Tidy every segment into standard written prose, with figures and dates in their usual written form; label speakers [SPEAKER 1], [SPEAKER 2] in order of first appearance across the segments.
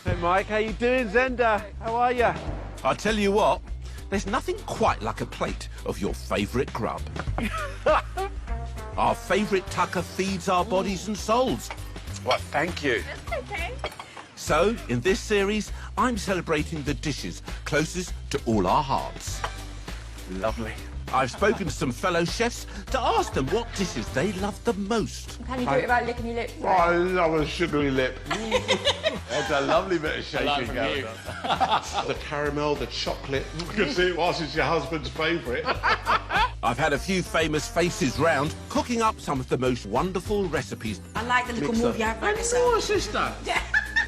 [SPEAKER 1] Hey, Mike, how you doing, Zenda? How are you?
[SPEAKER 2] I tell you what, there's nothing quite like a plate of your favourite grub. Our favourite tucker feeds our bodies and souls.
[SPEAKER 1] Well, thank you.
[SPEAKER 3] That's okay.
[SPEAKER 2] So, in this series, I'm celebrating the dishes closest to all our hearts.
[SPEAKER 1] Lovely.
[SPEAKER 2] I've spoken to some fellow chefs to ask them what dishes they love the most.
[SPEAKER 3] Can you do it without licking your lips?
[SPEAKER 4] Oh, I love a sugary lip. That's a lovely bit of shaking going on. The caramel, the chocolate. I can see it whilst it's your husband's favourite.
[SPEAKER 2] I've had a few famous faces round, cooking up some of the most wonderful recipes.
[SPEAKER 3] I like the little move you have like
[SPEAKER 4] Oh, sister.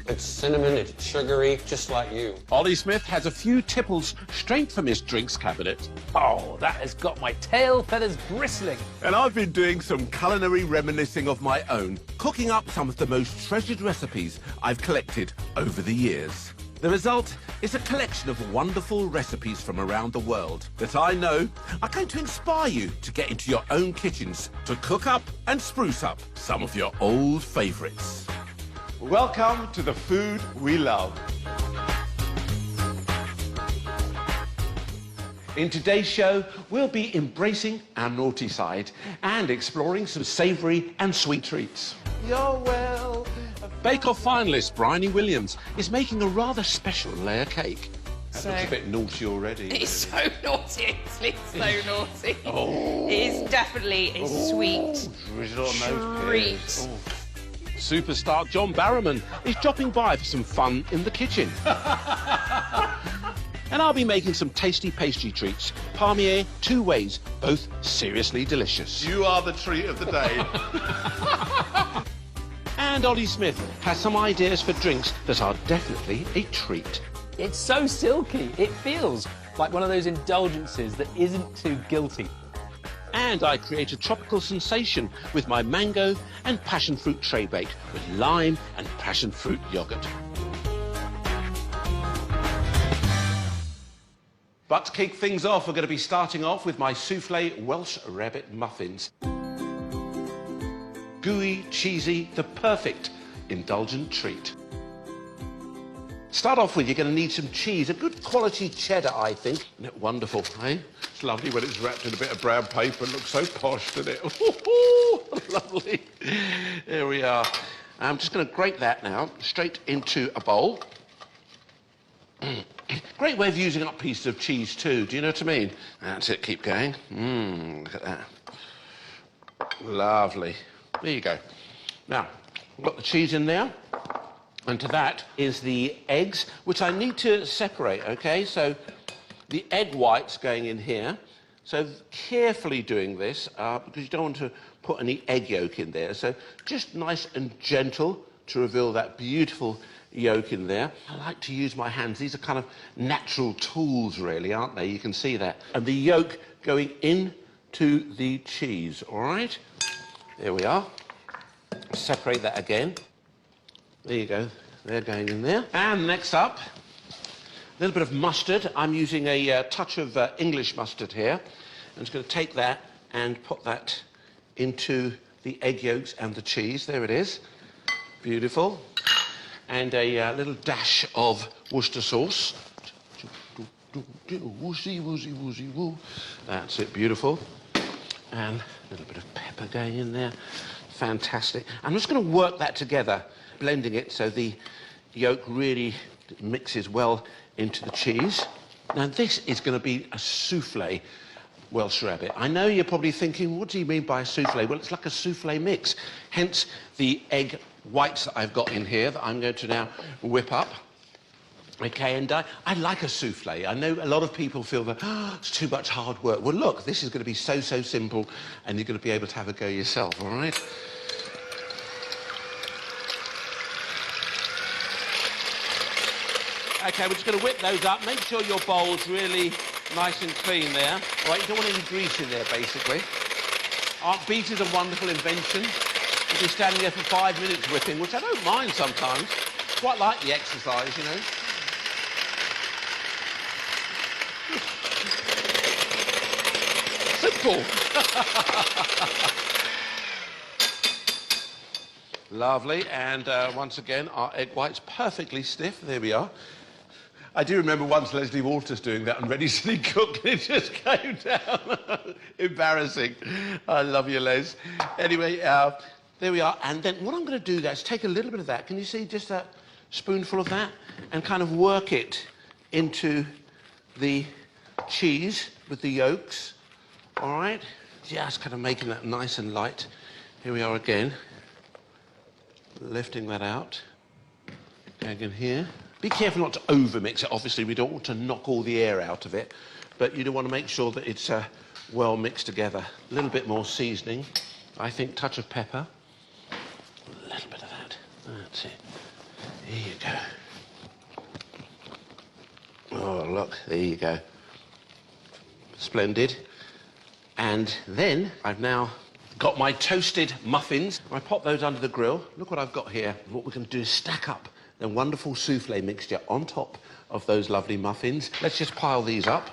[SPEAKER 5] It's cinnamon, it's sugary, just like you.
[SPEAKER 6] Ollie Smith has a few tipples straight from his drinks cabinet.
[SPEAKER 7] Oh, that has got my tail feathers bristling.
[SPEAKER 2] And I've been doing some culinary reminiscing of my own, cooking up some of the most treasured recipes I've collected over the years. The result is a collection of wonderful recipes from around the world that I know are going to inspire you to get into your own kitchens to cook up and spruce up some of your old favourites.
[SPEAKER 4] Welcome to the food we love. In today's show, we'll be embracing our naughty side and exploring some savoury and sweet treats.
[SPEAKER 6] You're well. Bake Off finalist Bryony Williams is making a rather special layer cake.
[SPEAKER 4] That looks a bit naughty already.
[SPEAKER 3] It's so naughty, Ainsley. It's so naughty. Oh. It is definitely a sweet
[SPEAKER 4] Drizzle on those
[SPEAKER 3] treat.
[SPEAKER 4] pears. Oh.
[SPEAKER 6] Superstar John Barrowman is dropping by for some fun in the kitchen. And I'll be making some tasty pastry treats. Palmier, 2 ways, both seriously delicious.
[SPEAKER 4] You are the treat of the day.
[SPEAKER 6] And Ollie Smith has some ideas for drinks that are definitely a treat.
[SPEAKER 7] It's so silky. It feels like one of those indulgences that isn't too guilty.
[SPEAKER 6] And I create a tropical sensation with my mango and passion fruit tray bake with lime and passion fruit yoghurt.
[SPEAKER 2] But to kick things off, we're going to be starting off with my soufflé Welsh rabbit muffins. Gooey, cheesy, the perfect indulgent treat. Start off with, you're going to need some cheese, a good quality cheddar, I think. Isn't it wonderful, eh?
[SPEAKER 4] It's lovely when it's wrapped in a bit of brown paper. It looks so posh, doesn't it?
[SPEAKER 2] Lovely. There we are. I'm just going to grate that now straight into a bowl. Great way of using up pieces of cheese too, do you know what I mean? That's it, keep going. Look at that. Lovely. There you go. Now, I've got the cheese in there. And to that is the eggs, which I need to separate, OK? So the egg white's going in here. So carefully doing this, because you don't want to put any egg yolk in there. So just nice and gentle to reveal that beautiful yolk in there. I like to use my hands. These are kind of natural tools, really, aren't they? You can see that. And the yolk going into the cheese, all right? There we are. Separate that again. There you go. They're going in there. And next up, a little bit of mustard. I'm using a touch of English mustard here. I'm just going to take that and put that into the egg yolks and the cheese. There it is. Beautiful. And a little dash of Worcester sauce. Woozy, woozy, woozy, woo. That's it. Beautiful. And a little bit of pepper going in there. Fantastic. I'm just going to work that together, blending it so the yolk really mixes well into the cheese. Now, this is going to be a soufflé Welsh rabbit. I know you're probably thinking, what do you mean by a soufflé? Well, it's like a soufflé mix. Hence the egg whites that I've got in here that I'm going to now whip up. OK, and I like a soufflé. I know a lot of people feel that, it's too much hard work. Well, look, this is going to be so, so simple, and you're going to be able to have a go yourself, all right? OK, we're just going to whip those up. Make sure your bowl's really nice and clean there. All right, you don't want any grease in there, basically. Our beater's a wonderful invention. You'll be standing there for 5 minutes whipping, which I don't mind sometimes. Quite like the exercise, you know. Simple. Lovely. And once again, our egg white's perfectly stiff. There we are. I do remember once Leslie Walters doing that on Ready, Steady, Cook, and it just came down. Embarrassing. I love you, Les. Anyway, there we are. And then what I'm going to do there is take a little bit of that. Can you see just a spoonful of that? And kind of work it into the cheese with the yolks. All right? Just kind of making that nice and light. Here we are again. Lifting that out. Going in here. Be careful not to over-mix it. Obviously, we don't want to knock all the air out of it, but you do want to make sure that it's well mixed together. A little bit more seasoning. I think touch of pepper. A little bit of that. That's it. Here you go. Oh, look. There you go. Splendid. And then I've now got my toasted muffins. I pop those under the grill. Look what I've got here. What we're going to do is stack up the wonderful souffle mixture on top of those lovely muffins. Let's just pile these up.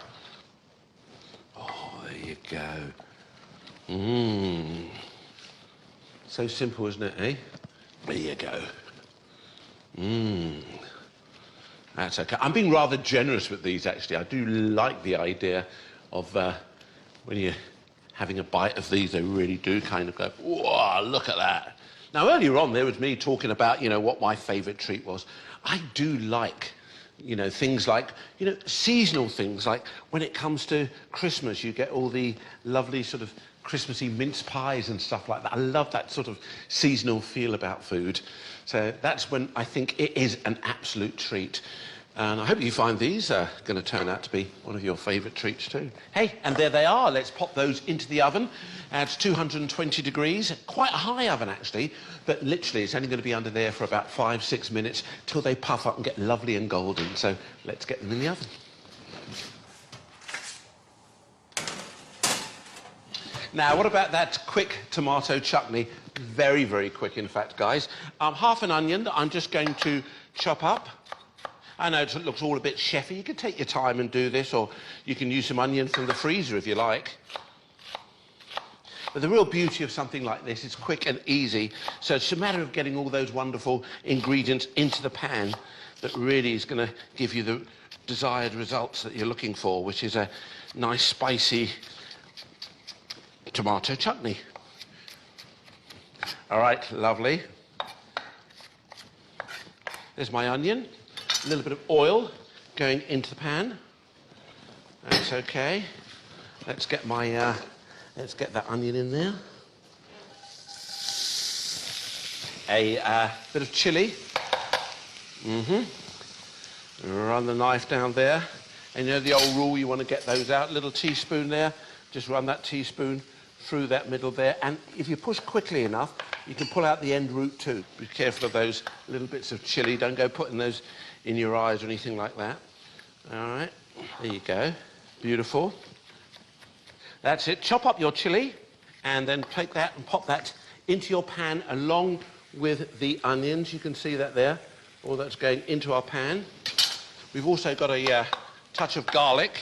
[SPEAKER 2] Oh, there you go. Mmm. So simple, isn't it, eh? There you go. Mmm. That's okay. I'm being rather generous with these, actually. I do like the idea of when you're having a bite of these, they really do kind of go, whoa, look at that. Now, earlier on, there was me talking about, what my favourite treat was. I do like, things like, seasonal things, like when it comes to Christmas, you get all the lovely sort of Christmassy mince pies and stuff like that. I love that sort of seasonal feel about food. So that's when I think it is an absolute treat. And I hope you find these are going to turn out to be one of your favourite treats too. Hey, and there they are. Let's pop those into the oven at 220 degrees. Quite a high oven, actually, but literally it's only going to be under there for about 5-6 minutes till they puff up and get lovely and golden. So let's get them in the oven. Now, what about that quick tomato chutney? Very, very quick, in fact, guys. Half an onion that I'm just going to chop up. I know it looks all a bit chefy. You can take your time and do this, or you can use some onion from the freezer if you like. But the real beauty of something like this is quick and easy. So it's a matter of getting all those wonderful ingredients into the pan that really is going to give you the desired results that you're looking for, which is a nice, spicy tomato chutney. All right, lovely. There's my onion. A little bit of oil going into the pan. That's okay. Let's get that onion in there. A bit of chilli. Run the knife down there. And the old rule, you want to get those out. Little teaspoon there. Just run that teaspoon through that middle there. And if you push quickly enough, you can pull out the end root too. Be careful of those little bits of chilli. Don't go putting those in your eyes or anything like that. All right, there you go. Beautiful. That's it. Chop up your chilli and then take that and pop that into your pan along with the onions. You can see that there. All that's going into our pan. We've also got a touch of garlic.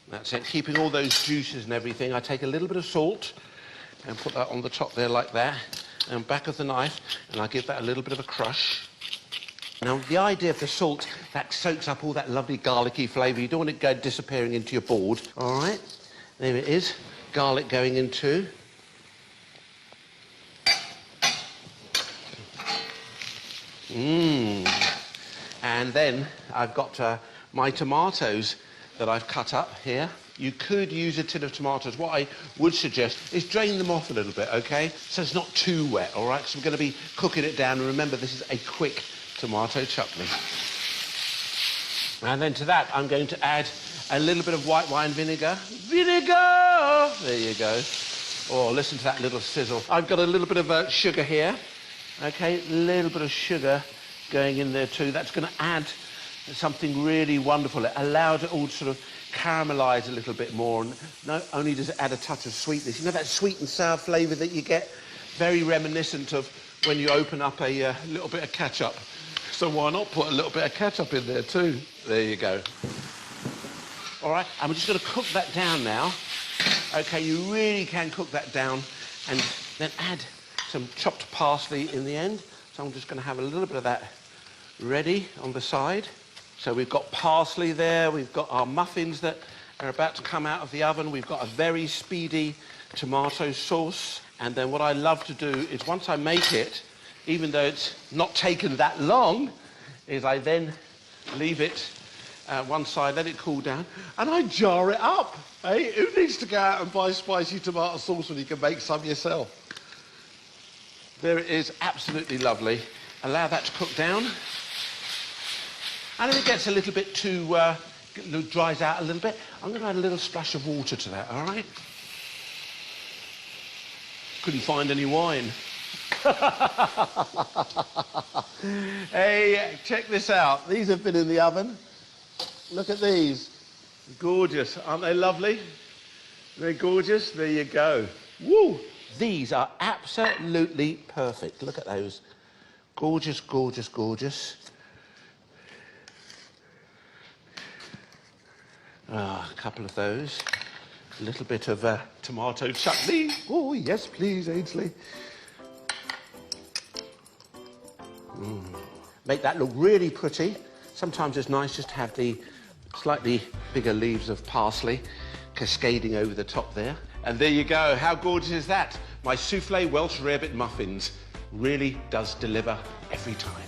[SPEAKER 2] That's it. Keeping all those juices and everything. I take a little bit of salt and put that on the top there like that. And back of the knife, and I give that a little bit of a crush. Now, the idea of the salt, that soaks up all that lovely garlicky flavour. You don't want it go disappearing into your board. All right, there it is. Garlic going in too. And then I've got my tomatoes that I've cut up here. You could use a tin of tomatoes. What I would suggest is drain them off a little bit, OK? So it's not too wet, all right? So we're going to be cooking it down. And remember, this is a quick tomato chutney. And then to that, I'm going to add a little bit of white wine vinegar. Vinegar! There you go. Oh, listen to that little sizzle. I've got a little bit of sugar here. OK, a little bit of sugar going in there too. That's going to add something really wonderful. It allows it all to sort of caramelise a little bit more, and not only does it add a touch of sweetness, that sweet and sour flavour that you get, very reminiscent of when you open up a little bit of ketchup. So why not put a little bit of ketchup in there too? There you go. All right, and we're just going to cook that down now. OK, you really can cook that down and then add some chopped parsley in the end. So I'm just going to have a little bit of that ready on the side. So we've got parsley there, we've got our muffins that are about to come out of the oven, we've got a very speedy tomato sauce. And then what I love to do is once I make it, even though it's not taken that long, is I then leave it one side, let it cool down,
[SPEAKER 4] And I jar it up. Hey, who needs to go out and buy spicy tomato sauce when you can make some yourself?
[SPEAKER 2] There it is, absolutely lovely. Allow that to cook down. And if it gets a little bit too, dries out a little bit, I'm going to add a little splash of water to that, all right? Couldn't find any wine.
[SPEAKER 4] Hey, check this out. These have been in the oven. Look at these. Gorgeous. Aren't they lovely? They're gorgeous. There you go.
[SPEAKER 2] Woo! These are absolutely perfect. Look at those. Gorgeous, gorgeous, gorgeous. A couple of those. A little bit of tomato chutney. Oh, yes, please, Ainsley. Make that look really pretty. Sometimes it's nice just to have the slightly bigger leaves of parsley cascading over the top there. And there you go. How gorgeous is that? My souffle Welsh rarebit muffins really does deliver every time.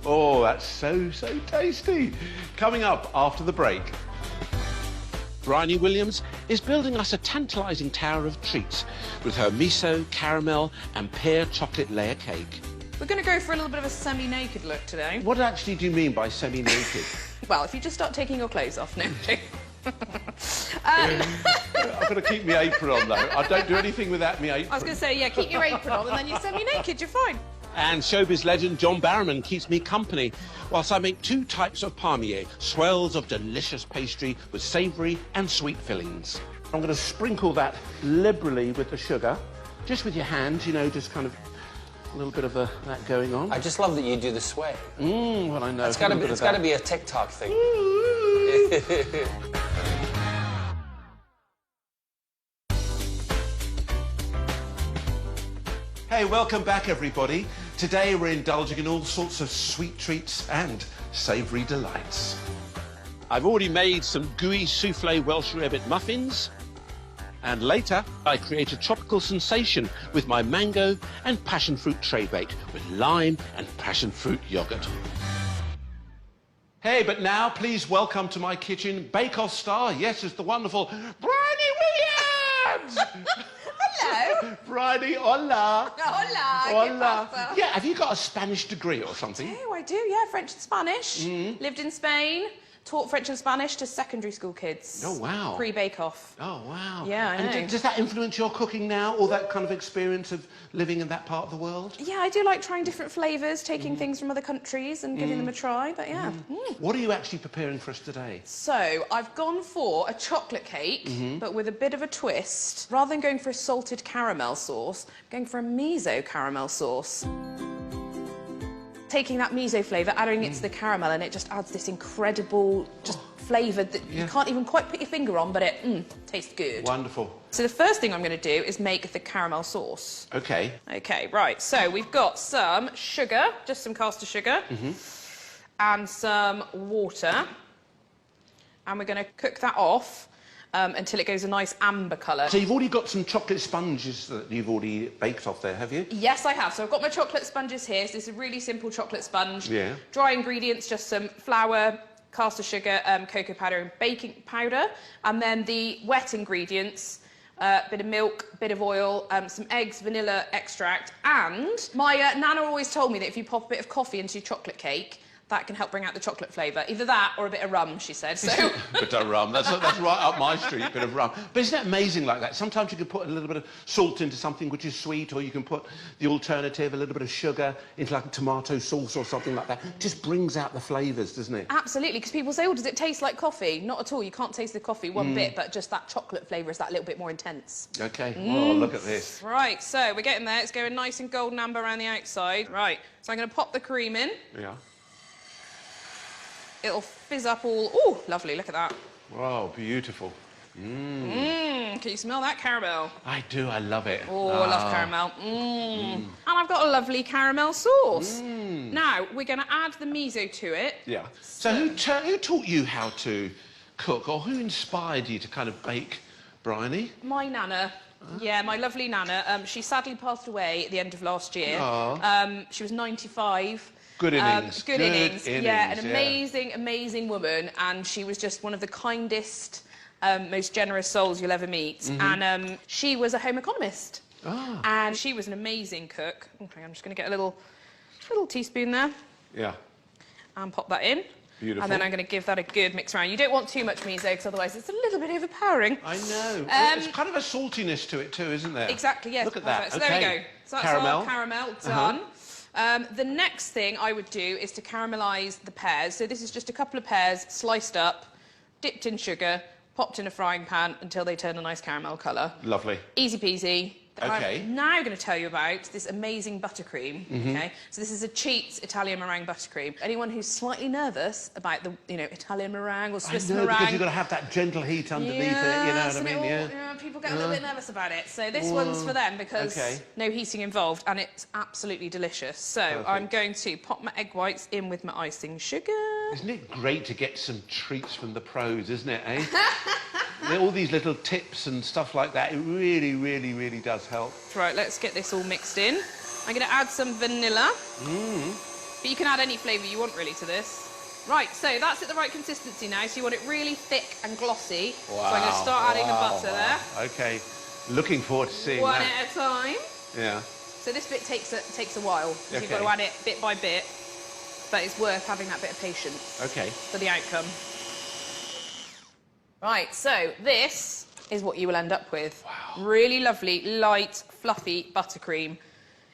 [SPEAKER 2] Oh, that's so, so tasty. Coming up after the break.
[SPEAKER 6] Bryony Williams is building us a tantalising tower of treats with her miso, caramel and pear chocolate layer cake.
[SPEAKER 3] We're going to go for a little bit of a semi-naked look today.
[SPEAKER 2] What actually do you mean by semi-naked?
[SPEAKER 3] Well, if you just start taking your clothes off, no.
[SPEAKER 2] I've got to keep my apron on, though. I don't do anything without my apron.
[SPEAKER 3] I was going to say, yeah, keep your apron on and then you're semi-naked, you're fine.
[SPEAKER 6] And showbiz legend John Barrowman keeps me company whilst I make 2 types of palmier, swells of delicious pastry with savoury and sweet fillings.
[SPEAKER 2] I'm going to sprinkle that liberally with the sugar, just with your hands, you know, just kind of a little bit of that going on.
[SPEAKER 5] I just love that you do the sway.
[SPEAKER 2] Well, I know.
[SPEAKER 5] It's got to be a TikTok thing.
[SPEAKER 2] Hey, welcome back, everybody. Today we're indulging in all sorts of sweet treats and savoury delights.
[SPEAKER 6] I've already made some gooey souffle Welsh rarebit muffins. And later, I create a tropical sensation with my mango and passion fruit tray bake with lime and passion fruit yoghurt.
[SPEAKER 2] Hey, but now please welcome to my kitchen bake-off star. Yes, it's the wonderful Bryony Williams.
[SPEAKER 3] Hello.
[SPEAKER 2] Bryony, hola.
[SPEAKER 3] Hola.
[SPEAKER 2] Hola. Yeah, have you got a Spanish degree or something?
[SPEAKER 3] I do, yeah, French and Spanish. Lived in Spain, taught French and Spanish to secondary school kids.
[SPEAKER 2] Oh, wow.
[SPEAKER 3] Pre-bake-off.
[SPEAKER 2] Oh, wow.
[SPEAKER 3] Yeah, I know.
[SPEAKER 2] And does that influence your cooking now, all that kind of experience of living in that part of the world?
[SPEAKER 3] Yeah, I do like trying different flavours, taking things from other countries and giving them a try, but yeah.
[SPEAKER 2] What are you actually preparing for us today?
[SPEAKER 3] So, I've gone for a chocolate cake, but with a bit of a twist. Rather than going for a salted caramel sauce, I'm going for a miso caramel sauce. Taking that miso flavour, adding it to the caramel, and it just adds this incredible flavour that you can't even quite put your finger on, but it tastes good.
[SPEAKER 2] Wonderful.
[SPEAKER 3] So the first thing I'm going to do is make the caramel sauce.
[SPEAKER 2] OK.
[SPEAKER 3] OK, right, so we've got some sugar, just some caster sugar, and some water, and we're going to cook that off until it goes a nice amber colour.
[SPEAKER 2] So you've already got some chocolate sponges that you've already baked off there, have you?
[SPEAKER 3] Yes, I have. So I've got my chocolate sponges here. So this is a really simple chocolate sponge.
[SPEAKER 2] Yeah.
[SPEAKER 3] Dry ingredients, just some flour, caster sugar, cocoa powder and baking powder. And then the wet ingredients, bit of milk, bit of oil, some eggs, vanilla extract. And my Nana always told me that if you pop a bit of coffee into your chocolate cake, that can help bring out the chocolate flavour. Either that or a bit of rum, she said. So
[SPEAKER 2] Bit of rum. That's right up my street, bit of rum. But isn't that amazing like that? Sometimes you can put a little bit of salt into something which is sweet, or you can put the alternative, a little bit of sugar, into like a tomato sauce or something like that. It just brings out the flavours, doesn't it?
[SPEAKER 3] Absolutely, because people say, oh, does it taste like coffee? Not at all. You can't taste the coffee one bit, but just that chocolate flavour is that little bit more intense.
[SPEAKER 2] OK. Oh, look at this.
[SPEAKER 3] Right, so we're getting there. It's going nice and golden amber around the outside. Right, so I'm going to pop the cream in.
[SPEAKER 2] Yeah.
[SPEAKER 3] It'll fizz up all... Oh, lovely, look at that.
[SPEAKER 2] Wow, beautiful.
[SPEAKER 3] Can you smell that caramel?
[SPEAKER 2] I do, I love it.
[SPEAKER 3] Oh, I love caramel. And I've got a lovely caramel sauce. Now, we're going to add the miso to it.
[SPEAKER 2] Yeah. So who taught you how to cook, or who inspired you to kind of bake Bryony?
[SPEAKER 3] My nana. Yeah, my lovely nana. She sadly passed away at the end of last year. She was 95.
[SPEAKER 2] Good innings.
[SPEAKER 3] Good innings. Yeah, an amazing, amazing woman. And she was just one of the kindest, most generous souls you'll ever meet. And she was a home economist. And she was an amazing cook. Okay, I'm just going to get a little teaspoon there.
[SPEAKER 2] Yeah.
[SPEAKER 3] And pop that in.
[SPEAKER 2] Beautiful.
[SPEAKER 3] And then I'm going to give that a good mix around. You don't want too much miso, because otherwise it's a little bit overpowering.
[SPEAKER 2] I know. There's kind of a saltiness to it too, isn't there?
[SPEAKER 3] Exactly, yes.
[SPEAKER 2] Look at that.
[SPEAKER 3] So
[SPEAKER 2] okay.
[SPEAKER 3] there we go. So that's
[SPEAKER 2] caramel.
[SPEAKER 3] our caramel done. The next thing I would do is to caramelise the pears. So this is just a couple of pears sliced up, dipped in sugar, popped in a frying pan until they turn a nice caramel colour.
[SPEAKER 2] Lovely.
[SPEAKER 3] Easy peasy.
[SPEAKER 2] Okay.
[SPEAKER 3] I'm now going to tell you about this amazing buttercream. Okay, so this is a Cheats Italian meringue buttercream. Anyone who's slightly nervous about the, Italian meringue or Swiss meringue,
[SPEAKER 2] because you've got to have that gentle heat underneath it. You know what I mean?
[SPEAKER 3] Yeah. People get a little bit nervous about it. So this one's for them because no heating involved, and it's absolutely delicious. So I'm going to pop my egg whites in with my icing sugar.
[SPEAKER 2] Isn't it great to get some treats from the pros, isn't it, eh? All these little tips and stuff like that, it really, really, really does help.
[SPEAKER 3] Right, let's get this all mixed in. I'm going to add some vanilla. But you can add any flavour you want, really, to this. Right, so that's at the right consistency now, so you want it really thick and glossy. Wow, so I'm going to start adding the butter there.
[SPEAKER 2] OK. Looking forward to seeing
[SPEAKER 3] One
[SPEAKER 2] that.
[SPEAKER 3] at a time.
[SPEAKER 2] Yeah.
[SPEAKER 3] So this bit takes a while, because you've got to add it bit by bit. But it's worth having that bit of patience for the outcome. Right, so this is what you will end up with. Wow. Really lovely, light, fluffy buttercream.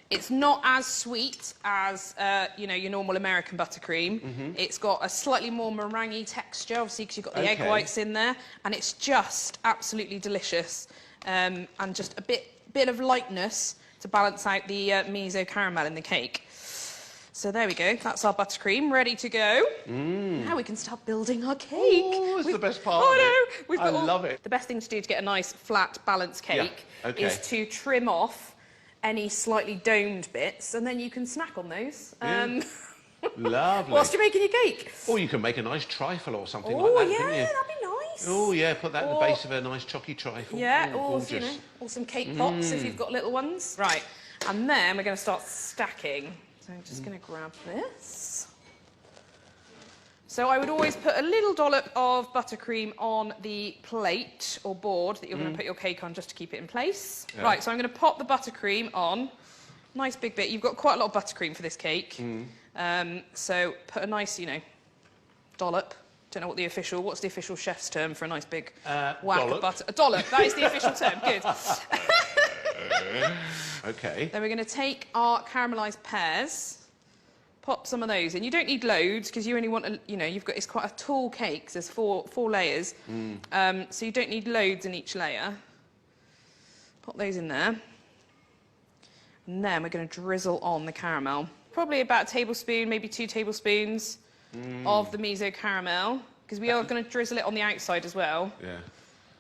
[SPEAKER 3] It's not as sweet as, your normal American buttercream. It's got a slightly more meringue texture, obviously, because you've got the egg whites in there. And it's just absolutely delicious. And just a bit of lightness to balance out the miso caramel in the cake. So there we go, that's our buttercream, ready to go. Now we can start building our cake.
[SPEAKER 2] Oh, it's the best part
[SPEAKER 3] of
[SPEAKER 2] it.
[SPEAKER 3] I know.
[SPEAKER 2] I love it.
[SPEAKER 3] The best thing to do to get a nice, flat, balanced cake is to trim off any slightly domed bits, and then you can snack on those.
[SPEAKER 2] Lovely.
[SPEAKER 3] Whilst you're making your cake.
[SPEAKER 2] Or you can make a nice trifle or something like that, couldn't you?
[SPEAKER 3] That'd be nice.
[SPEAKER 2] Oh, yeah, put that in the base of a nice chalky trifle.
[SPEAKER 3] Yeah,
[SPEAKER 2] or
[SPEAKER 3] some cake pops if you've got little ones. Right, and then we're going to start stacking. So I'm just going to grab this. So I would always put a little dollop of buttercream on the plate or board that you're going to put your cake on just to keep it in place. Yeah. Right, so I'm going to pop the buttercream on. Nice big bit. You've got quite a lot of buttercream for this cake. So put a nice, dollop. Don't know what's the official chef's term for a nice big whack of butter? A dollop, that is the official term. Good.
[SPEAKER 2] OK.
[SPEAKER 3] Then we're going to take our caramelised pears, pop some of those in. You don't need loads, because you only want, it's quite a tall cake, so there's four layers. So you don't need loads in each layer. Pop those in there. And then we're going to drizzle on the caramel. Probably about a tablespoon, maybe 2 tablespoons of the miso caramel, because we are going to drizzle it on the outside as well.
[SPEAKER 2] Yeah.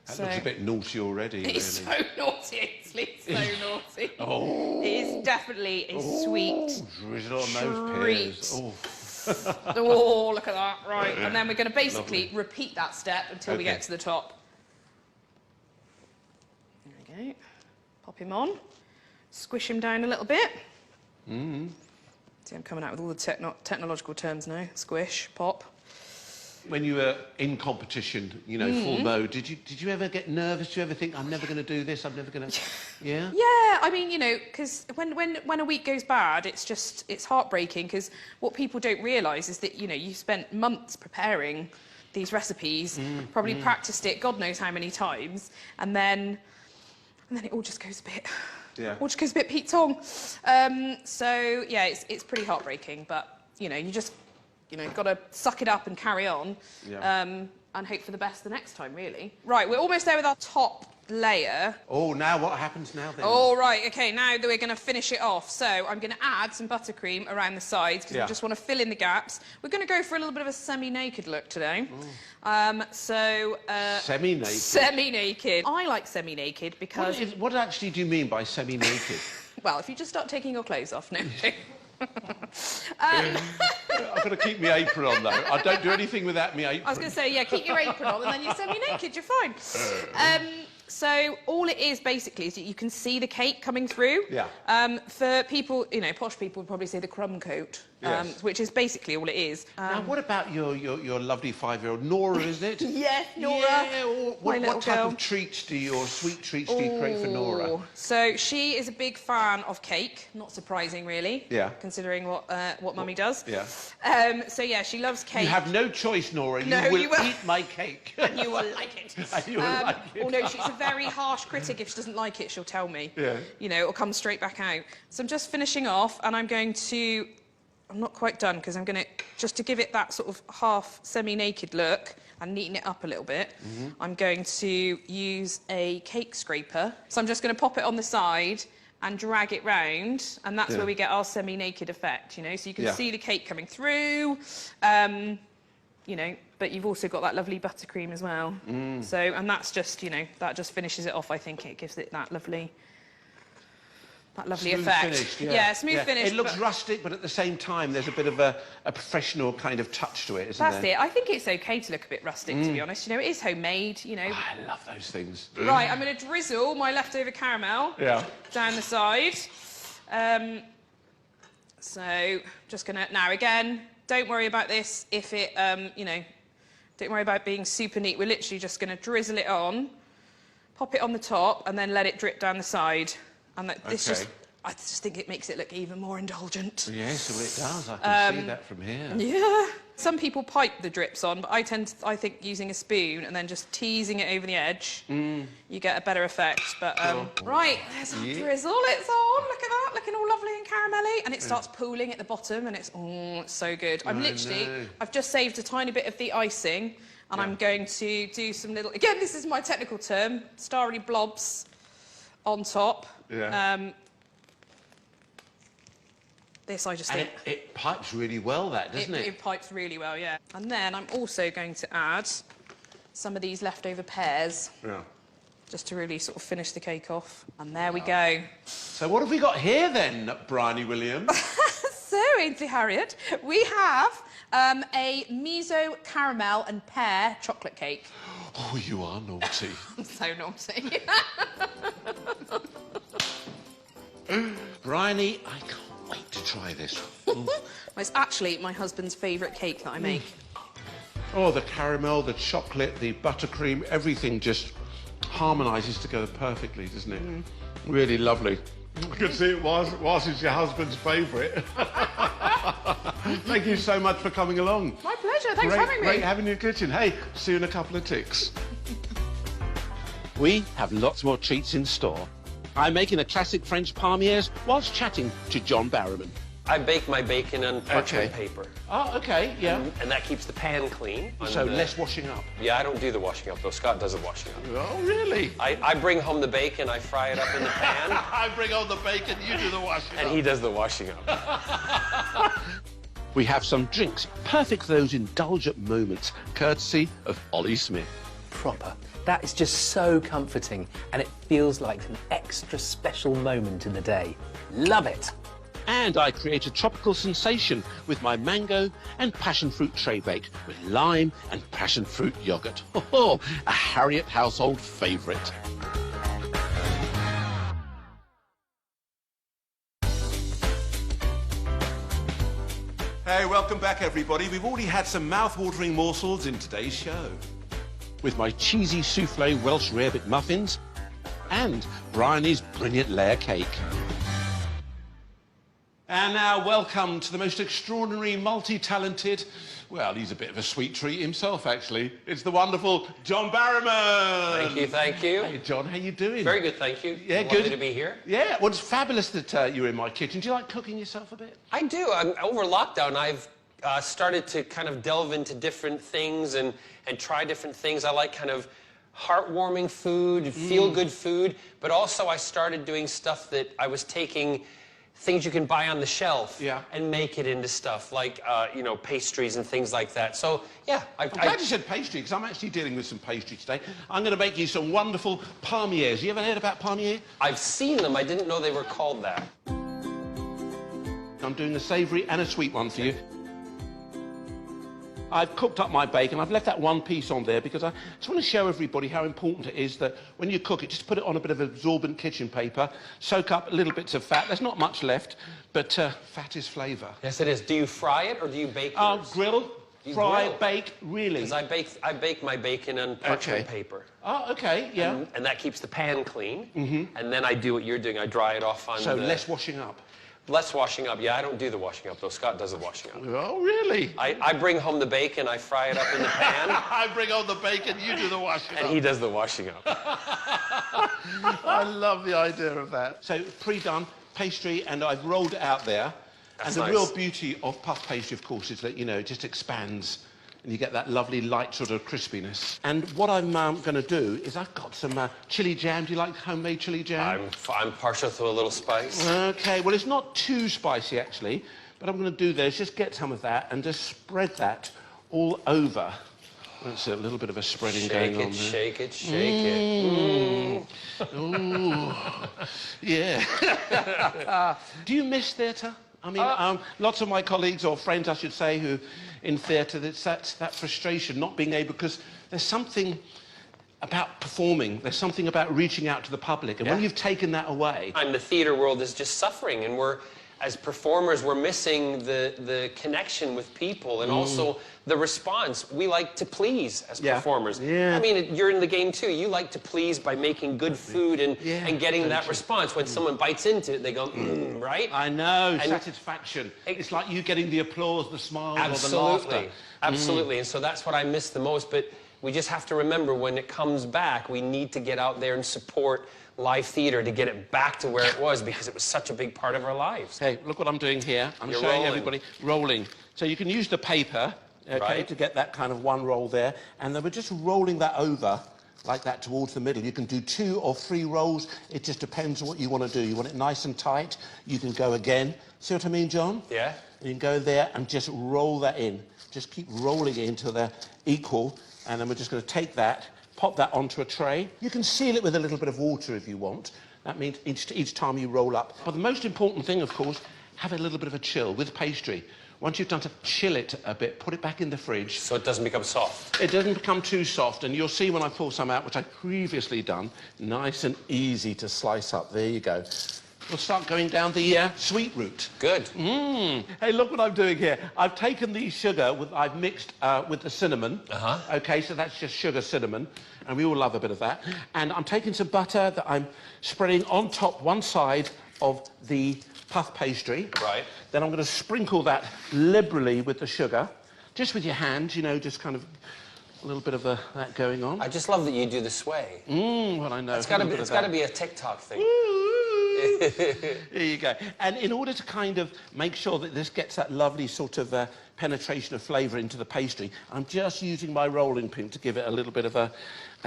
[SPEAKER 2] That looks a bit naughty already.
[SPEAKER 3] It's
[SPEAKER 2] really.
[SPEAKER 3] so naughty, Ainsley. It's so naughty. It is definitely a sweet
[SPEAKER 2] drizzle on those
[SPEAKER 3] treat.
[SPEAKER 2] pears.
[SPEAKER 3] Oh, look at that. Right. And then we're going to basically repeat that step until we get to the top. There we go. Pop him on. Squish him down a little bit. See, I'm coming out with all the technological terms now. Squish, pop.
[SPEAKER 2] When you were in competition, full mode, did you ever get nervous? Did you ever think, I'm never going to do this, I'm never going to... Yeah?
[SPEAKER 3] Yeah, I mean, because when a week goes bad, it's heartbreaking, because what people don't realise is that, you spent months preparing these recipes, probably practiced it God knows how many times, and then it all just goes a bit...
[SPEAKER 2] Yeah.
[SPEAKER 3] All just goes a bit Pete Tong. So, yeah, it's pretty heartbreaking, but, you just... got to suck it up and carry on, and hope for the best the next time, really. Right, we're almost there with our top layer.
[SPEAKER 2] Oh, now what happens now then?
[SPEAKER 3] All right, okay, now that we're going to finish it off. So I'm going to add some buttercream around the sides because we just want to fill in the gaps. We're going to go for a little bit of a semi-naked look today.
[SPEAKER 2] Semi-naked?
[SPEAKER 3] Semi-naked. I like semi-naked because...
[SPEAKER 2] What actually do you mean by semi-naked?
[SPEAKER 3] Well, if you just start taking your clothes off, no.
[SPEAKER 2] I've got to keep my apron on, though. I don't do anything without my apron.
[SPEAKER 3] I was going to say, yeah, keep your apron on and then you're semi-naked, you're fine. So all it is, basically, is that you can see the cake coming through.
[SPEAKER 2] Yeah.
[SPEAKER 3] For people, you know, posh people would probably say the crumb coat,
[SPEAKER 2] yes.
[SPEAKER 3] which is basically all it is.
[SPEAKER 2] Now, what about your lovely 5-year-old Nora, isn't it?
[SPEAKER 3] Yes, Nora.
[SPEAKER 2] Yeah, what type
[SPEAKER 3] girl.
[SPEAKER 2] of treats do you, or sweet treats do you create for Nora?
[SPEAKER 3] So she is a big fan of cake, not surprising, really.
[SPEAKER 2] Yeah.
[SPEAKER 3] Considering what Mummy does.
[SPEAKER 2] Yeah.
[SPEAKER 3] So, yeah, she loves cake.
[SPEAKER 2] You have no choice, Nora.
[SPEAKER 3] No,
[SPEAKER 2] you will eat my cake.
[SPEAKER 3] And you will like it.
[SPEAKER 2] And you will like it.
[SPEAKER 3] Oh, no, she's a very harsh critic. If she doesn't like it, she'll tell me.
[SPEAKER 2] Yeah.
[SPEAKER 3] You know, it'll come straight back out. So I'm just finishing off, and I'm going to... I'm not quite done, because I'm going to... Just to give it that sort of half semi-naked look and neaten it up a little bit, I'm going to use a cake scraper. So I'm just going to pop it on the side and drag it round, and that's where we get our semi-naked effect, you know? So you can see the cake coming through, you know, but you've also got that lovely buttercream as well. So, and that's just, you know, that just finishes it off, I think. It gives it that lovely
[SPEAKER 2] Smooth
[SPEAKER 3] effect.
[SPEAKER 2] Finished,
[SPEAKER 3] yeah, smooth finish.
[SPEAKER 2] It looks rustic, but at the same time, there's a bit of a professional kind of touch to it, isn't there?
[SPEAKER 3] That's it. I think it's okay to look a bit rustic, to be honest. You know, it is homemade, you know.
[SPEAKER 2] Oh, I love those things.
[SPEAKER 3] Right, I'm going to drizzle my leftover caramel down the side. So, just going to... Now, again, don't worry about this if it, you know, don't worry about being super neat. We're literally just going to drizzle it on, pop it on the top, and then let it drip down the side. And this I just think it makes it look even more indulgent.
[SPEAKER 2] Yes, well, it does. I can see that from here.
[SPEAKER 3] Yeah. Some people pipe the drips on, but I think using a spoon and then just teasing it over the edge, you get a better effect. But right, there's our drizzle. It's on. Look at that, looking all lovely and caramelly, and it starts pooling at the bottom, and it's so good. I've just saved a tiny bit of the icing, and I'm going to do some little. Again, this is my technical term, starry blobs on top.
[SPEAKER 2] Yeah.
[SPEAKER 3] This I just
[SPEAKER 2] and
[SPEAKER 3] think...
[SPEAKER 2] it pipes really well, that, doesn't it?
[SPEAKER 3] It pipes really well, yeah. And then I'm also going to add some of these leftover pears.
[SPEAKER 2] Yeah.
[SPEAKER 3] Just to really sort of finish the cake off. And there we go.
[SPEAKER 2] So what have we got here then, Bryony Williams?
[SPEAKER 3] So, Ainsley Harriet, we have a miso caramel and pear chocolate cake.
[SPEAKER 2] Oh, you are naughty.
[SPEAKER 3] I'm so naughty.
[SPEAKER 2] Bryony, I can't wait to try this.
[SPEAKER 3] Well, it's actually my husband's favourite cake that I make.
[SPEAKER 2] Oh, the caramel, the chocolate, the buttercream, everything just harmonises together perfectly, doesn't it? Really lovely.
[SPEAKER 4] I can see it whilst it's your husband's favourite.
[SPEAKER 2] Thank you so much for coming along.
[SPEAKER 3] My pleasure, thanks for having me.
[SPEAKER 2] Great having you in the kitchen. Hey, see you in a couple of ticks.
[SPEAKER 6] We have lots more treats in store. I'm making a classic French palmiers whilst chatting to John Barrowman.
[SPEAKER 5] I bake my bacon on parchment paper.
[SPEAKER 2] Oh, okay, yeah.
[SPEAKER 5] And that keeps the pan clean.
[SPEAKER 2] So less washing up.
[SPEAKER 5] Yeah, I don't do the washing up, though. Scott does the washing up.
[SPEAKER 2] Oh, really?
[SPEAKER 5] I bring home the bacon, I fry it up in the pan.
[SPEAKER 2] I bring home the bacon, you do the washing up.
[SPEAKER 5] And he does the washing up.
[SPEAKER 6] We have some drinks, perfect for those indulgent moments, courtesy of Ollie Smith.
[SPEAKER 7] Proper. That is just so comforting, and it feels like an extra special moment in the day. Love it.
[SPEAKER 6] And I create a tropical sensation with my mango and passion fruit tray bake with lime and passion fruit yogurt. Oh, a Harriet household favourite.
[SPEAKER 2] Hey, welcome back, everybody. We've already had some mouth-watering morsels in today's show.
[SPEAKER 6] With my cheesy souffle Welsh rarebit muffins and Bryony's brilliant layer cake.
[SPEAKER 2] And now, welcome to the most extraordinary, multi-talented... Well, he's a bit of a sweet treat himself, actually. It's the wonderful John Barrowman.
[SPEAKER 5] Thank you, thank you.
[SPEAKER 2] Hey, John, how you doing?
[SPEAKER 5] Very good, thank you.
[SPEAKER 2] Yeah,
[SPEAKER 5] Lovely
[SPEAKER 2] good
[SPEAKER 5] to be here.
[SPEAKER 2] Yeah, well, it's fabulous that you're in my kitchen. Do you like cooking yourself a bit?
[SPEAKER 5] I do. Over lockdown, I've started to kind of delve into different things and try different things. I like kind of heartwarming food, feel-good food, but also I started doing stuff that I was taking things you can buy on the shelf and make it into stuff like, you know, pastries and things like that. So, yeah.
[SPEAKER 2] I'm glad you said pastry, because I'm actually dealing with some pastry today. I'm going to make you some wonderful palmiers. You ever heard about palmiers?
[SPEAKER 5] I've seen them. I didn't know they were called that.
[SPEAKER 2] I'm doing a savoury and a sweet one for you. I've cooked up my bacon. I've left that one piece on there because I just want to show everybody how important it is that when you cook it, just put it on a bit of absorbent kitchen paper, soak up little bits of fat. There's not much left, but fat is flavour.
[SPEAKER 5] Yes, it is. Do you fry it or do you bake yours?
[SPEAKER 2] Grill, fry, bake, really.
[SPEAKER 5] Because I bake my bacon on parchment paper.
[SPEAKER 2] Oh, okay, yeah.
[SPEAKER 5] And that keeps the pan clean. And then I do what you're doing. I dry it off on
[SPEAKER 2] So less washing up.
[SPEAKER 5] Less washing up. Yeah, I don't do the washing up, though. Scott does the washing up.
[SPEAKER 2] Oh, really?
[SPEAKER 5] I bring home the bacon, I fry it up in the pan.
[SPEAKER 2] I bring home the bacon, you do the washing up.
[SPEAKER 5] And he does the washing up.
[SPEAKER 2] I love the idea of that. So, pre-done pastry, and I've rolled it out there.
[SPEAKER 5] That's
[SPEAKER 2] and the
[SPEAKER 5] nice.
[SPEAKER 2] real beauty of puff pastry, of course, is that, you know, it just expands. And you get that lovely light sort of crispiness. And what I'm going to do is I've got some chili jam. Do you like homemade chili jam?
[SPEAKER 5] I'm partial to a little spice.
[SPEAKER 2] OK, well, it's not too spicy, actually. But I'm going to do this, just get some of that and just spread that all over. That's a little bit of a spreading going on there.
[SPEAKER 5] Shake it, shake it.
[SPEAKER 2] Ooh. Yeah. Do you miss theatre? I mean, lots of my colleagues, or friends, I should say, who in theatre, that's that frustration, not being able, because there's something about performing, there's something about reaching out to the public, and when you've taken that away...
[SPEAKER 5] And the theatre world is just suffering, and we're, as performers, we're missing the connection with people, and also the response. We like to please as performers.
[SPEAKER 2] Yeah.
[SPEAKER 5] I mean, you're in the game too. You like to please by making good food and getting that response. When someone bites into it, they go, right?
[SPEAKER 2] I know, satisfaction. It's like you getting the applause, the smile, or the laughter.
[SPEAKER 5] Absolutely, and so that's what I miss the most, but we just have to remember when it comes back, we need to get out there and support live theatre to get it back to where it was, because it was such a big part of our lives.
[SPEAKER 2] Hey, look what I'm doing here. I'm
[SPEAKER 5] You're
[SPEAKER 2] showing
[SPEAKER 5] rolling.
[SPEAKER 2] everybody rolling. So you can use the paper, okay, to get that kind of one roll there, and then we're just rolling that over like that towards the middle. You can do 2 or 3 rolls. It just depends on what you want to do. You want it nice and tight, you can go again. See what I mean, John?
[SPEAKER 5] Yeah.
[SPEAKER 2] You can go there and just roll that in. Just keep rolling it until they're equal, and then we're just going to take that, pop that onto a tray. You can seal it with a little bit of water if you want. That means each time you roll up. But the most important thing, of course, have a little bit of a chill with pastry. Once you've done to chill it a bit, put it back in the fridge.
[SPEAKER 5] So it doesn't become soft.
[SPEAKER 2] It doesn't become too soft, and you'll see when I pull some out, which I've previously done, nice and easy to slice up. There you go. We'll start going down the sweet route.
[SPEAKER 5] Good.
[SPEAKER 2] Hey, look what I'm doing here. I've taken the sugar, I've mixed with the cinnamon. OK, so that's just sugar cinnamon, and we all love a bit of that. And I'm taking some butter that I'm spreading on top one side of the puff pastry.
[SPEAKER 5] Right.
[SPEAKER 2] Then I'm going to sprinkle that liberally with the sugar, just with your hand, you know, just kind of a little bit of that going on.
[SPEAKER 5] I just love that you do the sway.
[SPEAKER 2] Well, I know.
[SPEAKER 5] It's got to be a TikTok thing.
[SPEAKER 2] There you go. And in order to kind of make sure that this gets that lovely sort of penetration of flavour into the pastry, I'm just using my rolling pin to give it a little bit of a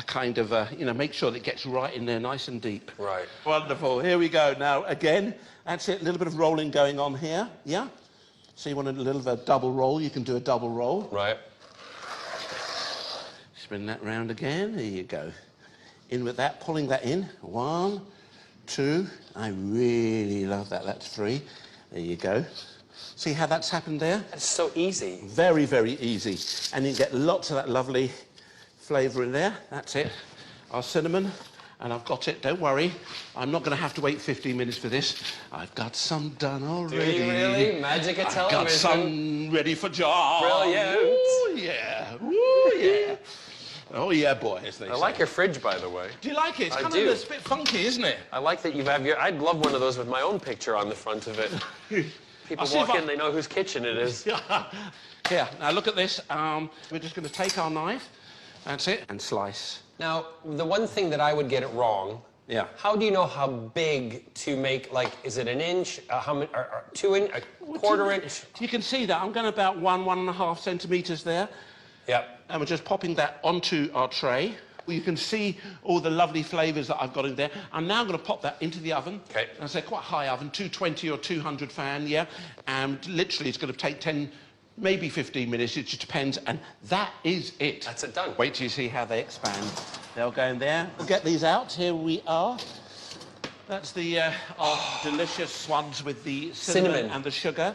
[SPEAKER 2] kind of, you know, make sure that it gets right in there nice and deep.
[SPEAKER 5] Right.
[SPEAKER 2] Wonderful. Here we go. Now, again, that's it. A little bit of rolling going on here. Yeah? So you want a little of a double roll, you can do a double roll.
[SPEAKER 5] Right.
[SPEAKER 2] Spin that round again. There you go. In with that, pulling that in. 1, 2. I really love that. That's 3. There you go. See how that's happened there?
[SPEAKER 5] That's so easy.
[SPEAKER 2] Very, very easy. And you get lots of that lovely flavour in there. That's it. Our cinnamon. And I've got it. Don't worry. I'm not going to have to wait 15 minutes for this. I've got some done already.
[SPEAKER 5] Do you really? Magic of television.
[SPEAKER 2] I've got some ready for John.
[SPEAKER 5] Brilliant.
[SPEAKER 2] Ooh, yeah. Ooh, yeah. Oh, yeah, boy, as they say.
[SPEAKER 5] I like your fridge, by the way.
[SPEAKER 2] Do you like it? It's kind of a bit funky, isn't it?
[SPEAKER 5] I like that you have your... I'd love one of those with my own picture on the front of it. People walk in, they know whose kitchen it is.
[SPEAKER 2] Here, now look at this. We're just going to take our knife, that's it, and slice.
[SPEAKER 5] Now, the one thing that I would get it wrong...
[SPEAKER 2] Yeah.
[SPEAKER 5] How do you know how big to make, like, is it an inch, how many, 2 inch, a quarter inch?
[SPEAKER 2] You can see that. I'm going about 1.5 centimetres there.
[SPEAKER 5] Yep.
[SPEAKER 2] And we're just popping that onto our tray. Well, you can see all the lovely flavours that I've got in there. I'm now going to pop that into the oven.
[SPEAKER 5] Okay.
[SPEAKER 2] I say quite high oven, 220 or 200 fan, yeah. And literally it's going to take 10, maybe 15 minutes, it just depends. And that is it.
[SPEAKER 5] That's it done.
[SPEAKER 2] Wait till you see how they expand. They'll go in there. We'll get these out. Here we are. That's the our delicious ones with the cinnamon and the sugar.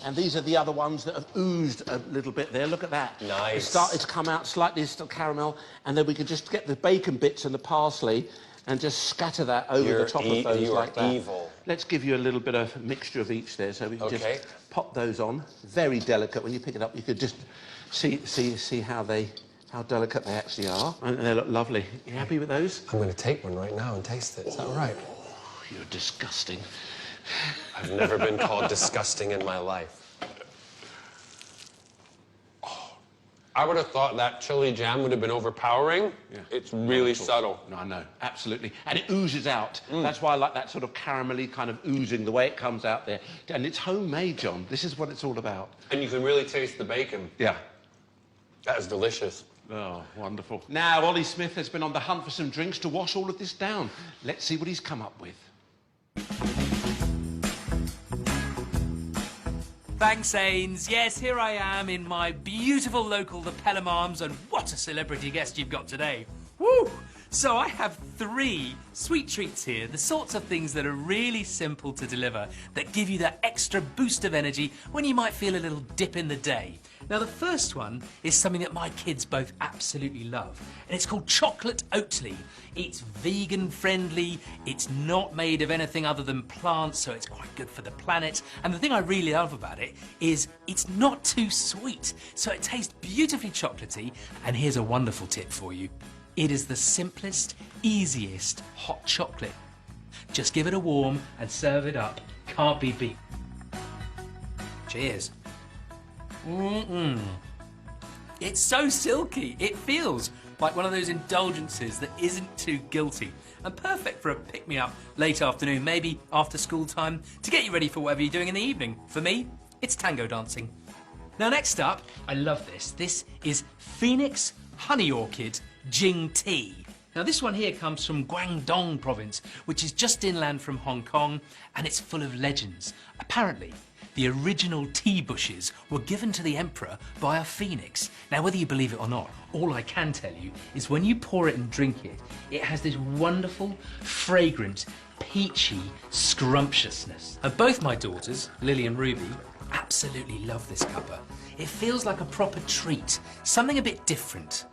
[SPEAKER 2] And these are the other ones that have oozed a little bit there. Look at that.
[SPEAKER 5] Nice.
[SPEAKER 2] It started to come out slightly, still caramel, and then we can just get the bacon bits and the parsley and just scatter that over the top of those like that.
[SPEAKER 5] Evil.
[SPEAKER 2] Let's give you a little bit of mixture of each there, so we can just pop those on. Very delicate. When you pick it up, you could just see how delicate they actually are, and they look lovely. You happy with those?
[SPEAKER 5] I'm going to take one right now and taste it. Is that right?
[SPEAKER 2] Oh, you're disgusting.
[SPEAKER 5] I've never been called disgusting in my life. Oh, I would have thought that chili jam would have been overpowering. Yeah. It's really subtle.
[SPEAKER 2] No, I know, absolutely. And it oozes out. That's why I like that sort of caramelly kind of oozing, the way it comes out there. And it's homemade, John. This is what it's all about.
[SPEAKER 5] And you can really taste the bacon.
[SPEAKER 2] Yeah.
[SPEAKER 5] That is delicious.
[SPEAKER 2] Oh, wonderful. Now, Ollie Smith has been on the hunt for some drinks to wash all of this down. Let's see what he's come up with.
[SPEAKER 8] Thanks, Ains. Yes, here I am in my beautiful local, the Pelham Arms, and what a celebrity guest you've got today. Woo! So I have 3 sweet treats here, the sorts of things that are really simple to deliver, that give you that extra boost of energy when you might feel a little dip in the day. Now, the first one is something that my kids both absolutely love, and it's called chocolate Oatly. It's vegan-friendly, it's not made of anything other than plants, so it's quite good for the planet. And the thing I really love about it is it's not too sweet, so it tastes beautifully chocolatey. And here's a wonderful tip for you. It is the simplest, easiest hot chocolate. Just give it a warm and serve it up. Can't be beat. Cheers. It's so silky. It feels like one of those indulgences that isn't too guilty and perfect for a pick-me-up late afternoon, maybe after school time, to get you ready for whatever you're doing in the evening. For me, it's tango dancing. Now, next up, I love this. This is Phoenix Honey Orchid Jing Tea. Now, this one here comes from Guangdong province, which is just inland from Hong Kong, and it's full of legends. Apparently, the original tea bushes were given to the emperor by a phoenix. Now, whether you believe it or not, all I can tell you is when you pour it and drink it, it has this wonderful, fragrant, peachy scrumptiousness. And both my daughters, Lily and Ruby, absolutely love this cuppa. It feels like a proper treat, something a bit different.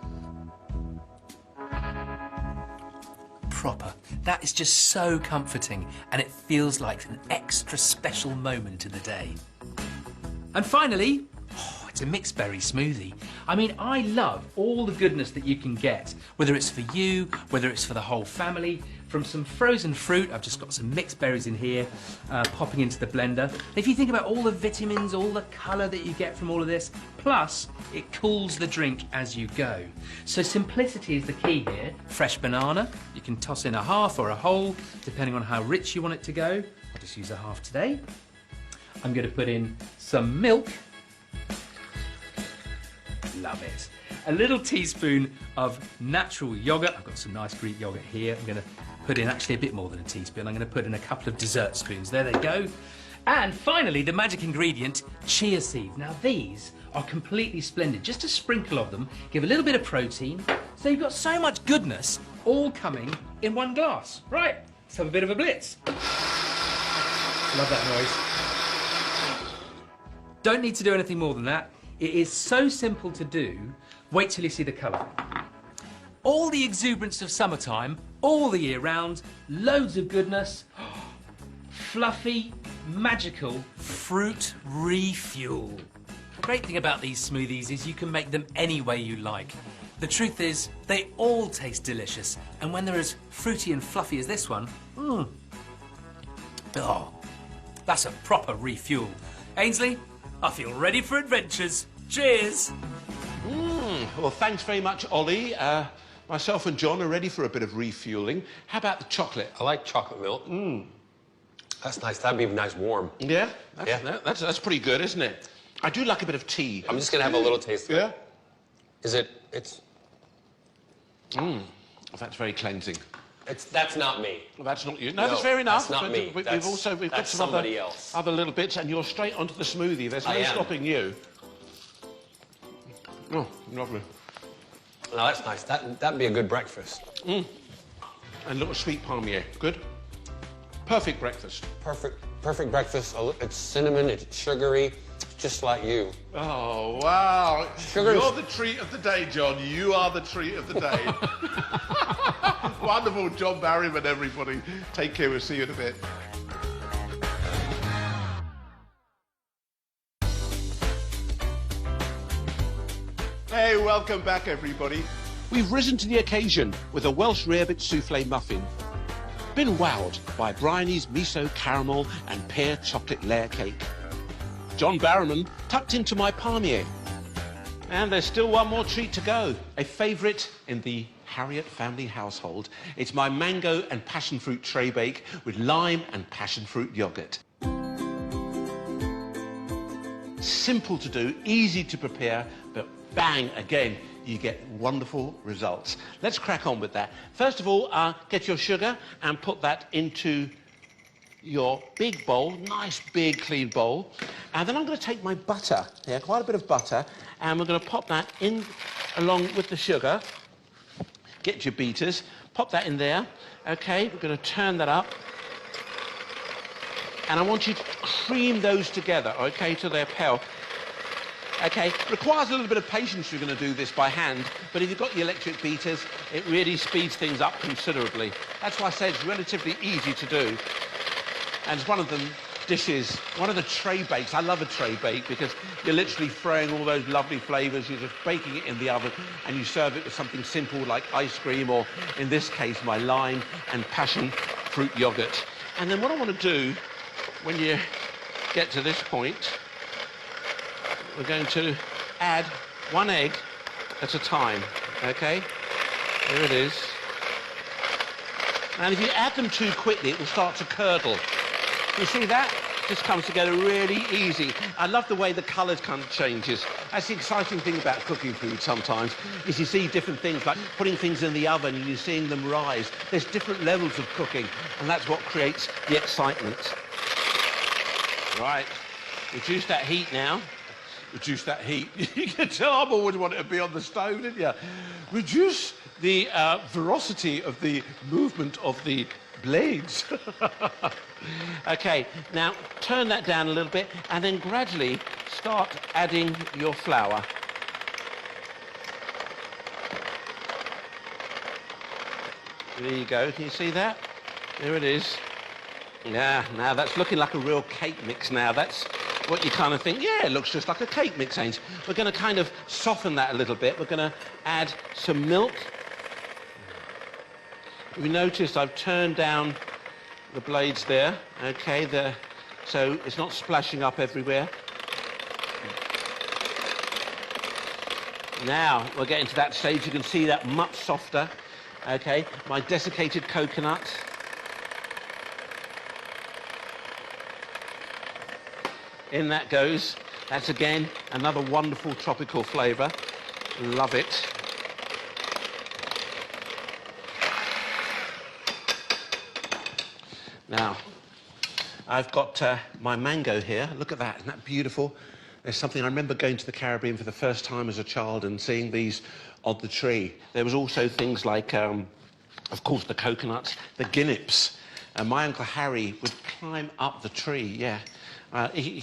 [SPEAKER 8] Proper. That is just so comforting, and it feels like an extra special moment in the day. And finally, it's a mixed berry smoothie. I mean, I love all the goodness that you can get, whether it's for you, whether it's for the whole family. From some frozen fruit, I've just got some mixed berries in here, popping into the blender. If you think about all the vitamins, all the colour that you get from all of this, plus it cools the drink as you go. So simplicity is the key here. Fresh banana, you can toss in a half or a whole, depending on how rich you want it to go. I'll just use a half today. I'm going to put in some milk. Love it. A little teaspoon of natural yogurt. I've got some nice Greek yogurt here. I'm going to put in actually a bit more than a teaspoon. I'm going to put in a couple of dessert spoons. There they go. And finally, the magic ingredient, chia seeds. Now, these are completely splendid. Just a sprinkle of them, give a little bit of protein. So you've got so much goodness all coming in one glass. Right, let's have a bit of a blitz. Love that noise. Don't need to do anything more than that. It is so simple to do. Wait till you see the colour. All the exuberance of summertime, all the year round, loads of goodness, fluffy, magical fruit refuel. The great thing about these smoothies is you can make them any way you like. The truth is, they all taste delicious, and when they're as fruity and fluffy as this one, oh, that's a proper refuel. Ainsley, I feel ready for adventures. Cheers!
[SPEAKER 2] Well, thanks very much, Ollie. Myself and John are ready for a bit of refuelling. How about the chocolate?
[SPEAKER 5] I like chocolate milk. That's nice. That'd be nice warm.
[SPEAKER 2] Yeah? That's pretty good, isn't it? I do like a bit of tea.
[SPEAKER 5] I'm just going to have a little taste of it.
[SPEAKER 2] Yeah?
[SPEAKER 5] It's...
[SPEAKER 2] That's very cleansing.
[SPEAKER 5] That's not me.
[SPEAKER 2] Well, that's not you. No, that's fair enough.
[SPEAKER 5] That's not me.
[SPEAKER 2] We've got some
[SPEAKER 5] somebody else.
[SPEAKER 2] other little bits, and you're straight onto the smoothie. There's no stopping you. Oh, lovely.
[SPEAKER 5] No, that's nice. That'd be a good breakfast.
[SPEAKER 2] And a little sweet palmier. Good. Perfect breakfast.
[SPEAKER 5] Perfect breakfast. It's cinnamon. It's sugary. Just like you.
[SPEAKER 4] Oh, wow.
[SPEAKER 5] Sugar
[SPEAKER 4] You're the treat of the day, John. You are the treat of the day. Wonderful. John Barrowman, everybody. Take care. We'll see you in a bit. Hey, welcome back, everybody.
[SPEAKER 6] We've risen to the occasion with a Welsh rarebit souffle muffin. Been wowed by Bryony's miso caramel and pear chocolate layer cake. John Barrowman tucked into my palmier.
[SPEAKER 2] And there's still one more treat to go. A favourite in the Harriet family household. It's my mango and passion fruit tray bake with lime and passion fruit yoghurt. Simple to do, easy to prepare, but bang, again, you get wonderful results. Let's crack on with that. First of all, get your sugar and put that into your big bowl, nice big clean bowl. And then I'm going to take my butter here, quite a bit of butter, and we're going to pop that in along with the sugar. Get your beaters, pop that in there. Okay, we're going to turn that up. And I want you to cream those together, okay, till they're pale. Okay, requires a little bit of patience if you're going to do this by hand, but if you've got the electric beaters, it really speeds things up considerably. That's why I say it's relatively easy to do. And it's one of the dishes, one of the tray bakes. I love a tray bake because you're literally throwing all those lovely flavours, you're just baking it in the oven, and you serve it with something simple like ice cream, or in this case, my lime and passion fruit yoghurt. And then what I want to do, when you get to this point, we're going to add one egg at a time, okay? Here it is. And if you add them too quickly, it will start to curdle. You see that? Just comes together really easy. I love the way the colours kind of changes. That's the exciting thing about cooking food sometimes, is you see different things, like putting things in the oven and you're seeing them rise. There's different levels of cooking, and that's what creates the excitement. Right, reduce that heat now. Reduce that heat. You can tell I've always wanted to be on the stove, didn't you? Reduce the velocity of the movement of the blades. Okay, now turn that down a little bit and then gradually start adding your flour. There you go, can you see that? There it is. Yeah, now that's looking like a real cake mix now. That's what you kind of think, yeah, it looks just like a cake mix, Ainsley. We're going to kind of soften that a little bit. We're going to add some milk. You notice I've turned down the blades there, okay, so it's not splashing up everywhere. Now we're getting to that stage, you can see that much softer, okay. My desiccated coconut. In that goes. That's again another wonderful tropical flavour. Love it. Now, I've got my mango here. Look at that, isn't that beautiful? There's something, I remember going to the Caribbean for the first time as a child and seeing these on the tree. There was also things like, of course, the coconuts, the guineps. And my Uncle Harry would climb up the tree, yeah. He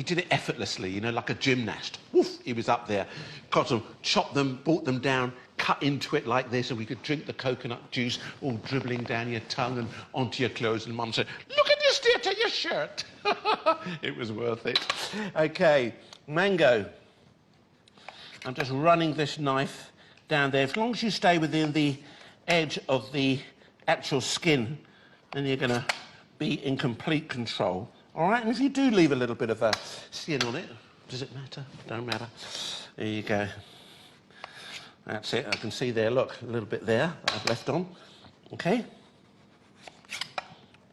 [SPEAKER 2] did it effortlessly, you know, like a gymnast. Woof, he was up there. Got them, chopped them, brought them down, cut into it like this, and we could drink the coconut juice all dribbling down your tongue and onto your clothes. And Mum said, look at this tear to your shirt. It was worth it. Okay, mango. I'm just running this knife down there. As long as you stay within the edge of the actual skin, then you're going to be in complete control. All right, and if you do leave a little bit of a skin on it, does it matter? Don't matter. There you go. That's it. I can see there, look, a little bit there that I've left on. Okay.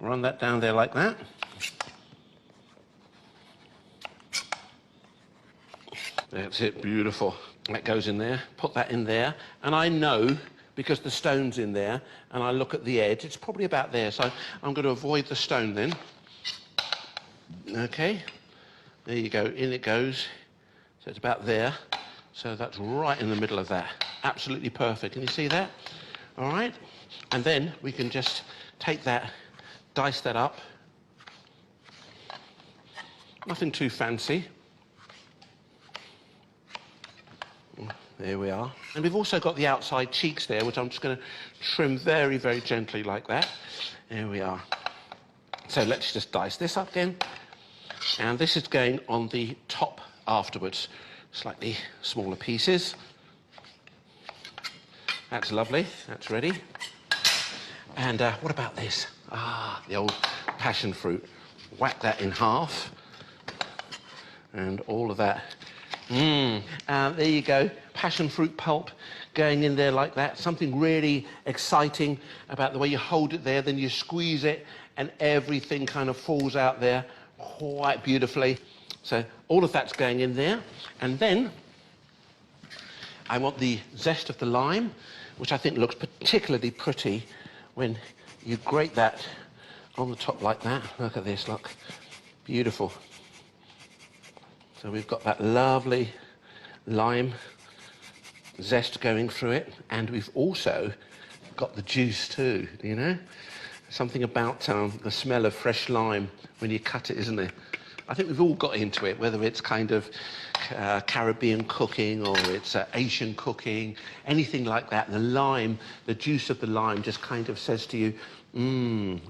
[SPEAKER 2] Run that down there like that. That's it, beautiful. That goes in there. Put that in there. And I know because the stone's in there, and I look at the edge, it's probably about there, so I'm going to avoid the stone then. Okay, there you go, in it goes. So it's about there, so that's right in the middle of that. Absolutely perfect, can you see that? All right, and then we can just take that, dice that up. Nothing too fancy. There we are. And we've also got the outside cheeks there, which I'm just going to trim very, very gently like that. There we are. So let's just dice this up again. And this is going on the top afterwards. Slightly smaller pieces. That's lovely. That's ready. And what about this? Ah, the old passion fruit. Whack that in half. And all of that. There you go. Passion fruit pulp going in there like that. Something really exciting about the way you hold it there, then you squeeze it and everything kind of falls out there quite beautifully. So all of that's going in there. And then I want the zest of the lime, which I think looks particularly pretty when you grate that on the top like that. Look at this, look. Beautiful. So we've got that lovely lime zest going through it, and we've also got the juice too, you know? Something about the smell of fresh lime when you cut it, isn't there? I think we've all got into it, whether it's kind of Caribbean cooking or it's Asian cooking, anything like that. The lime, the juice of the lime just kind of says to you,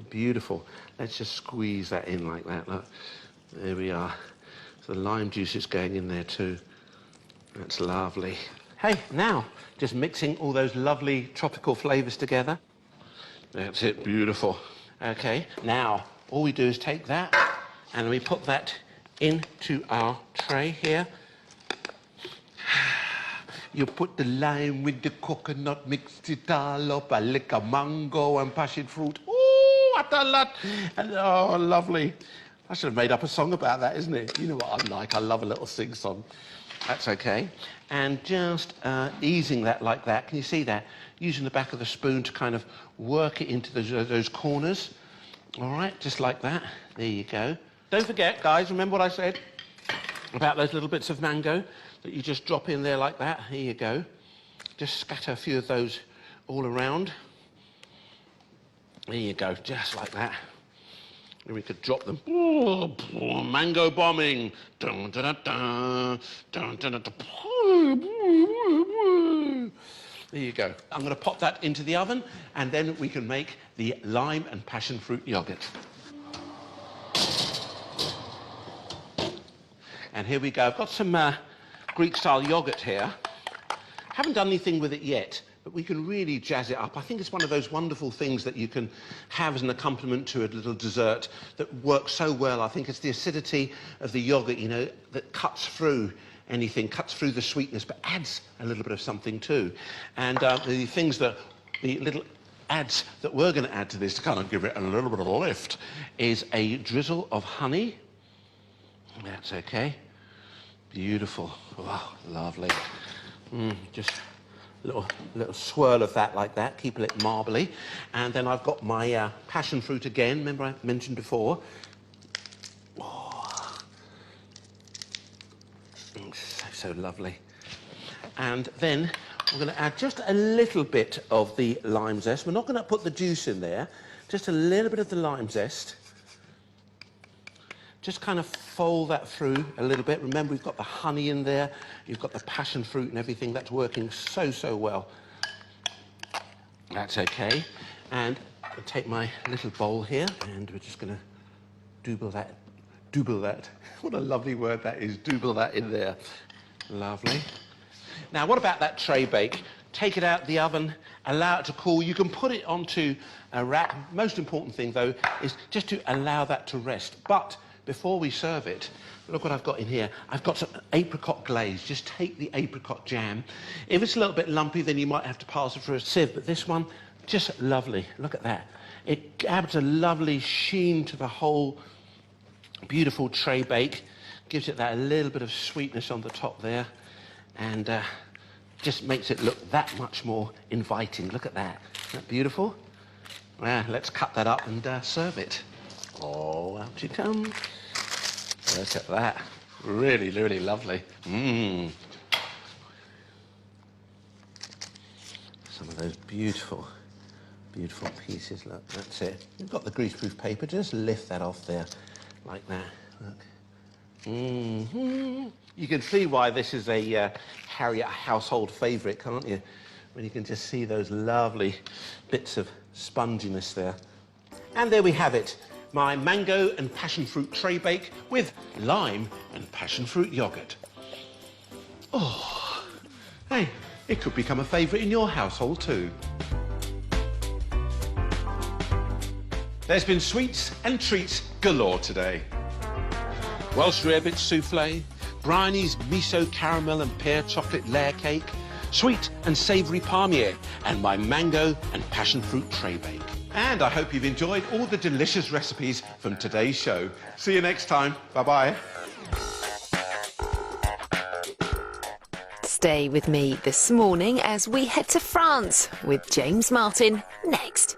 [SPEAKER 2] beautiful. Let's just squeeze that in like that. Look. There we are. So the lime juice is going in there too. That's lovely. Hey, now, just mixing all those lovely tropical flavours together. That's it, beautiful. Okay, now, all we do is take that and we put that into our tray here. You put the lime with the coconut, mixed it all up, a lick of mango and passion fruit. Ooh, what a lot! And, oh, lovely. I should have made up a song about that, isn't it? You know what I'm like, I love a little sing-song. That's okay. And just easing that like that. Can you see that? Using the back of the spoon to kind of work it into those corners. All right, just like that. There you go. Don't forget, guys, remember what I said about those little bits of mango that you just drop in there like that? Here you go. Just scatter a few of those all around. There you go, just like that. And we could drop them. Oh, mango bombing. Dun, dun, dun, dun, dun, dun, dun. There you go. I'm going to pop that into the oven, and then we can make the lime and passion fruit yogurt. And here we go. I've got some Greek-style yogurt here. Haven't done anything with it yet, but we can really jazz it up. I think it's one of those wonderful things that you can have as an accompaniment to a little dessert that works so well. I think it's the acidity of the yogurt, you know, that cuts through anything, cuts through the sweetness, but adds a little bit of something too. And the little adds that we're going to add to this to kind of give it a little bit of a lift is a drizzle of honey. That's okay. Beautiful. Wow, lovely. Just little swirl of that like that, keeping it marbly. And then I've got my passion fruit again, remember I mentioned before. Oh, so lovely. And then we're going to add just a little bit of the lime zest. We're not going to put the juice in there, just a little bit of the lime zest. Just kind of fold that through a little bit. Remember, we've got the honey in there. You've got the passion fruit and everything. That's working so, so well. That's okay. And I'll take my little bowl here, and we're just going to double that. Double that. What a lovely word that is. Double that in there. Lovely. Now, what about that tray bake? Take it out the oven, allow it to cool. You can put it onto a rack. Most important thing, though, is just to allow that to rest. But before we serve it, look what I've got in here. I've got some apricot glaze. Just take the apricot jam. If it's a little bit lumpy, then you might have to pass it through a sieve, but this one, just lovely. Look at that. It adds a lovely sheen to the whole beautiful tray bake. Gives it that little bit of sweetness on the top there. And just makes it look that much more inviting. Look at that. Isn't that beautiful? Well, let's cut that up and serve it. Oh, out you come. Look at that. Really, really lovely. Mmm. Some of those beautiful, beautiful pieces. Look, that's it. You've got the greaseproof paper. Just lift that off there like that. Look. Mm-hmm. You can see why this is a Harriet household favourite, can't you? When you can just see those lovely bits of sponginess there. And there we have it. My mango and passion fruit tray bake with lime and passion fruit yoghurt. Oh, hey, it could become a favourite in your household too. There's been sweets and treats galore today.
[SPEAKER 6] Welsh rarebit souffle, Bryony's miso caramel and pear chocolate layer cake, sweet and savoury palmier, and my mango and passion fruit tray bake.
[SPEAKER 2] And I hope you've enjoyed all the delicious recipes from today's show. See you next time. Bye-bye.
[SPEAKER 9] Stay with me this morning as we head to France with James Martin next.